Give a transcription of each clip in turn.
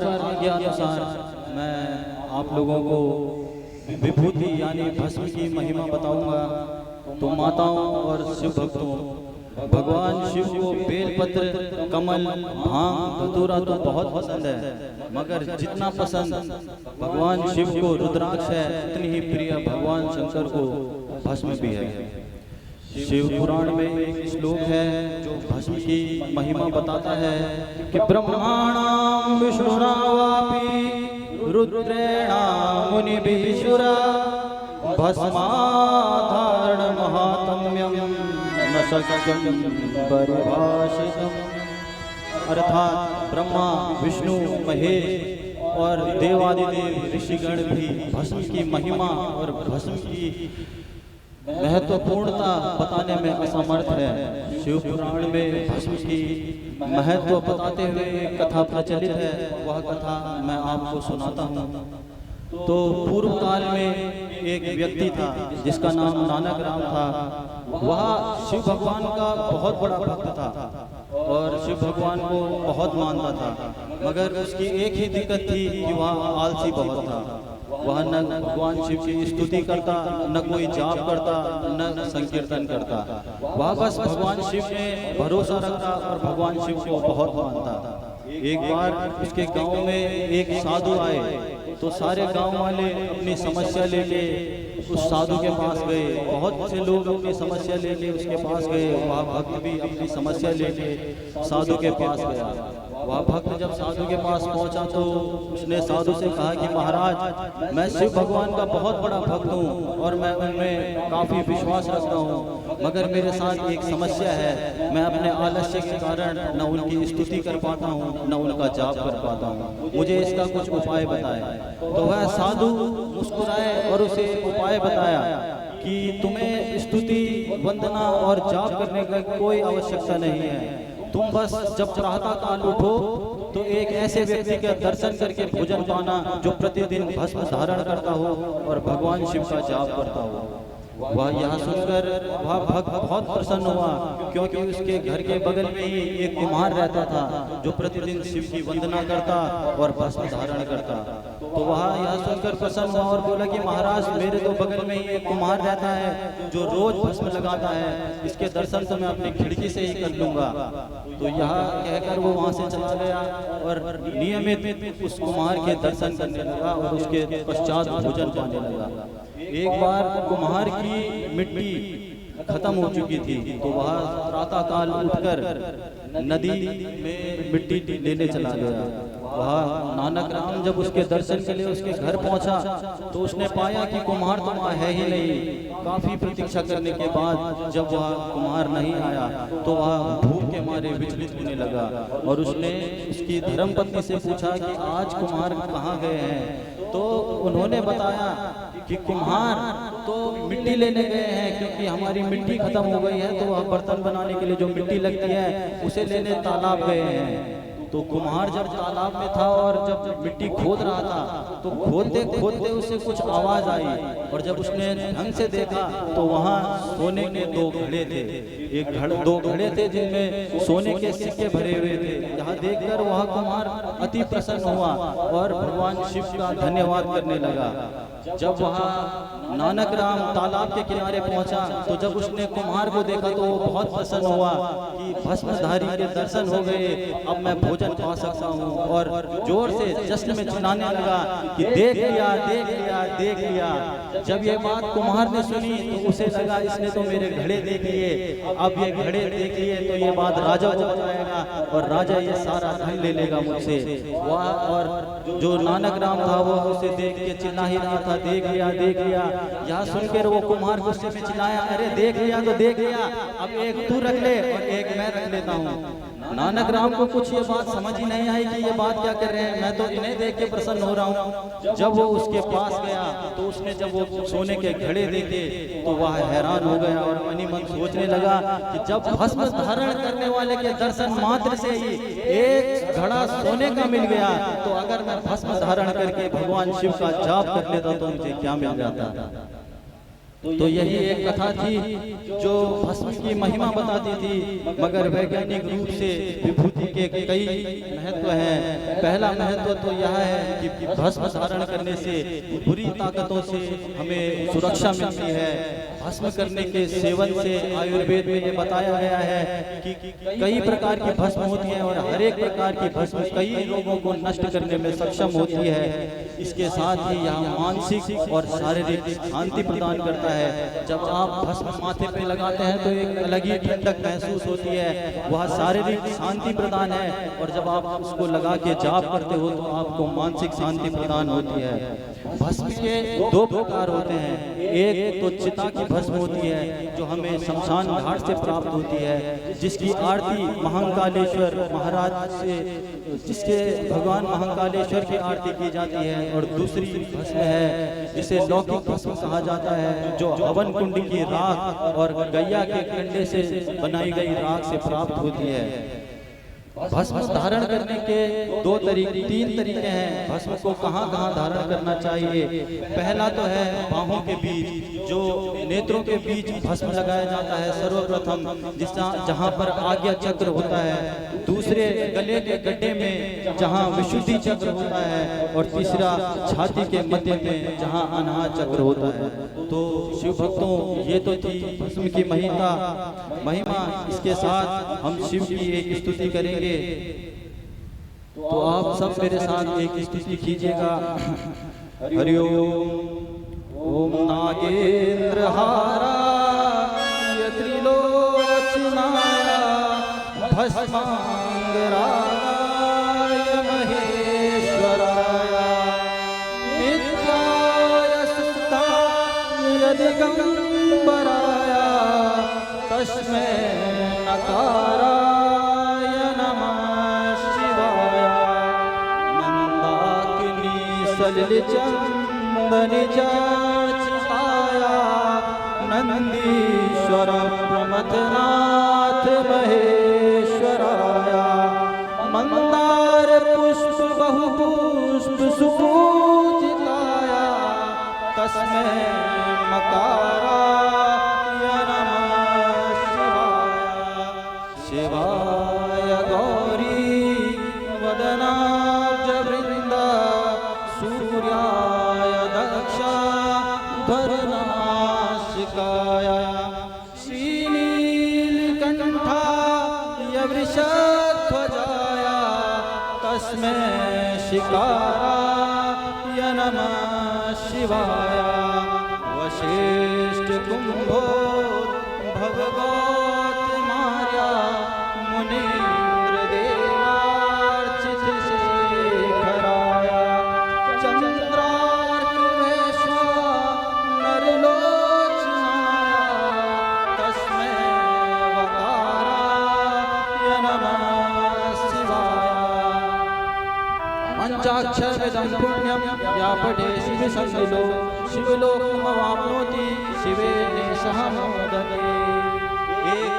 के अनुसार मैं आप लोगों को विभूति यानी भस्म की महिमा बताऊंगा। तो माताओं और शिव भक्तों, भगवान शिव को बेलपत्र, कमल, भांग, धतूरा तो बहुत पसंद है, मगर जितना पसंद भगवान शिव को रुद्राक्ष है, उतनी ही प्रिय भगवान शंकर को भस्म भी है। शिव पुराण में एक श्लोक है जो भस्म की महिमा बताता है कि ब्रह्माणां विष्णुरावापि रुद्रेणां मुनिभिः भस्माधारण महात्म्यं न शक्यं परिभाषितम्। अर्थात ब्रह्मा, विष्णु, महेश और देवादिदेव ऋषिगण भी भस्म की महिमा और भस्म की महत्वपूर्णता बताने में असमर्थ है। शिव पुराण में भस्म की महत्व बताते हुए एक कथा प्रचलित है, वह कथा मैं आपको सुनाता हूँ। तो पूर्व काल में एक व्यक्ति था जिसका नाम नानक राम था। वह शिव भगवान का बहुत बड़ा भक्त था और शिव भगवान को बहुत मानता था, मगर उसकी एक ही दिक्कत थी कि वह आलसी बहुत था। वह न भगवान शिव की स्तुति करता, न कोई जाप करता, न संकीर्तन करता। वह बस भगवान शिव में भरोसा रखता और भगवान शिव को बहुत मानता। एक बार उसके गांव में एक साधु आए, तो सारे गांव वाले अपनी समस्या लेके उस साधु के पास गए। बहुत से लोग अपनी समस्या लेके उसके पास गए। वह भक्त भी अपनी समस्या लेके साधु के पास गया। वह भक्त जब साधु के पास पहुंचा तो उसने साधु से कहा कि महाराज, मैं शिव भगवान का बहुत बड़ा भक्त हूँ और मैं उनमें काफ़ी विश्वास रखता हूँ, मगर मेरे साथ एक समस्या है। मैं अपने आलस्य के कारण न उनकी स्तुति कर पाता हूँ, न उनका जाप कर पाता हूँ। मुझे इसका कुछ उपाय बताए। तो वह साधु मुस्कुराए और उसे उपाय बताया कि तुम्हें स्तुति, वंदना और जाप करने का कोई आवश्यकता नहीं है। तुम बस जब प्रातः काल उठो तो एक ऐसे व्यक्ति के दर्शन करके भोजन पाना जो प्रतिदिन भस्म धारण करता हो और भगवान शिव का जाप करता हो। वह यह सुनकर वह भक्त बहुत प्रसन्न हुआ, क्योंकि उसके घर के बगल में ही एक कुम्हार रहता था जो प्रतिदिन शिव की वंदना करता और भस्म धारण करता। तो वह यह सुनकर प्रसन्न हुआ और बोला कि महाराज, मेरे तो बगल में ही एक कुम्हार रहता है जो रोज भस्म लगाता है, इसके दर्शन तो मैं अपनी खिड़की से ही कर लूंगा। तो यह कहकर वो वहां से चला गया और नियमित उस कुम्हार के दर्शन करने लगा और उसके पश्चात भोजन पाने लगा। एक बार कुम्हार की मिट्टी खत्म हो चुकी थी, तो वह प्रातः काल उठकर नदी में मिट्टी लेने चला गया। वह नानक राम जब उसके दर्शन के लिए उसके घर पहुंचा तो उसने पाया कि कुम्हार तो वहाँ है ही नहीं। काफी प्रतीक्षा करने के बाद जब वह कुम्हार नहीं आया तो वह भूख के मारे विचलित होने लगा और उसने उसकी धर्मपत्नी से पूछा कि आज कुम्हार कहाँ गए हैं। तो उन्होंने बताया कि कुम्हार तो मिट्टी लेने गए हैं, क्योंकि हमारी मिट्टी खत्म हो गई है, तो वह बर्तन बनाने के लिए जो मिट्टी लगती है उसे लेने तालाब गए हैं। तो कुम्हार जब तालाब में था और जब मिट्टी खोद रहा था तो खोदते खोदते उसे कुछ आवाज आई और जब उसने ढंग से देखा तो वहाँ सोने के दो घड़े थे। दो घड़े थे जिनमें सोने के सिक्के भरे हुए थे। यह देखकर वह कुम्हार अति प्रसन्न हुआ और भगवान शिव का धन्यवाद करने लगा। जब वह नानक राम तालाब के किनारे पहुंचा तो जब उसने कुम्हार को देखा तो वो बहुत प्रसन्न हुआ कि भस्मधारी के दर्शन हो गए, अब मैं भोजन पा सकता हूँ। और जोर से जश्न में चिल्लाने लगा कि देख लिया, देख लिया, देख लिया। जब ये बात कुम्हार ने सुनी तो उसे लगा इसने तो मेरे घड़े देख लिए, अब ये घड़े देख लिए तो ये बात राजा को बताएगा और राजा ये सारा धन ले लेगा मुझसे। वह और जो नानक राम था वो उसे देख के चिल्ला ही रहा था, देख लिया, देख लिया। यह सुनकर वो कुम्हार गुस्से में चिल्लाया, अरे देख लिया तो देख लिया, अब एक तू रख ले और एक मैं रख लेता हूँ। नानक राम को कुछ ये बात समझ ही नहीं आई कि ये बात क्या कर रहे हैं, मैं तो इन्हें देख के प्रसन्न हो रहा हूँ। जब वो उसके पास गया तो उसने जब वो सोने के घड़े देखे तो वह हैरान हो गया और मनी मन सोचने लगा कि जब भस्म धारण करने वाले के दर्शन मात्र से ही एक घड़ा सोने का मिल गया, तो अगर मैं भस्म धारण करके भगवान शिव का जाप कर लेता तो मुझे क्या मिल जाता। तो यही एक कथा थी जो भस्म की महिमा बताती थी, मगर वैज्ञानिक रूप से विभूति के कई महत्व हैं। पहला महत्व तो यह है कि भस्म धारण करने से बुरी ताकतों से हमें सुरक्षा मिलती है। भस्म करने के सेवन से आयुर्वेद में ये बताया गया है कि कई प्रकार की भस्म होती है और हर एक प्रकार की भस्म कई रोगों को नष्ट करने में सक्षम होती है। इसके साथ ही यह मानसिक और शारीरिक शांति प्रदान करता है। जब आप भस्म माथे पे लगाते हैं तो एक अलग ही ठंडक महसूस होती है, वह शारीरिक शांति प्रदान है। और जब आप उसको लगा के जाप करते हो तो आपको मानसिक शांति प्रदान होती है। भस्म के दो प्रकार होते हैं, एक तो चिता की भस्म होती है जो हमें शमशान घाट से प्राप्त होती है, जिसकी आरती महाकालेश्वर महाराज से, जिसके भगवान महाकालेश्वर की आरती की जाती है। और दूसरी भस्म है जिसे लौकिक भस्म कहा जाता है, जो हवन कुंड की राख और गैया के कंडे से बनाई गई राख से प्राप्त होती है। भस्म धारण करने के तीन तरीके हैं। भस्म को कहाँ कहाँ धारण करना चाहिए? पहला तो है बाहों के बीच, जो नेत्रों के बीच भस्म लगाया जाता है सर्वप्रथम, जहाँ पर आज्ञा चक्र होता है। दूसरे गले के गड्ढे में जहाँ विशुद्धि चक्र होता है। और तीसरा छाती के मध्य में जहाँ अनाहत चक्र होता है। तो शिव भक्तों, ये तो थी भस्म की महिमा। इसके साथ हम शिव की एक स्तुति करेंगे। तो आप सब मेरे साथ एक स्तुति कीजिएगा। हरि ओम नागेंद्र हाराय त्रिलोचनाय भस्मांगराय महेश्वराय नित्याय सुताय दिगंबराय तस्मै नकाराय चंदन चाया नंदीश्वर प्रमथनाथ महेश्वराया मंदार पुष्प बहु पुष्प सुपूजिताया तस्मै मकाराय नमः शिवाय। शिवाय गौरी वदनाब्ज वृंदा सूर्याय दक्षा धरनाशिकाय श्रीनीलकंठाय वृषध्वजाय तस्मै शिकाराय नमः शिवाय। वशिष्ठ कुंभोद्भवगोत्रमार्या मुनीन्द्र देवार्चित शेखराय पंचाक्षरमिदं पुण्यं या पठे शिव संगिलो शिवलोकमवाप्नोति शिवेन सह मोदते। एक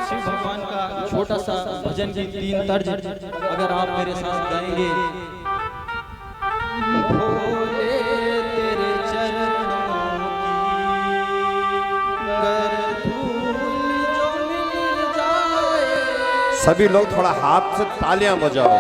शिव भगवान का छोटा सा भजन की 3 तर्ज अगर आप मेरे साथ गाएंगे। भोले तेरे चरणों की गर धूल जो मिल जाए। सभी लोग थोड़ा हाथ से तालियां बजाओ।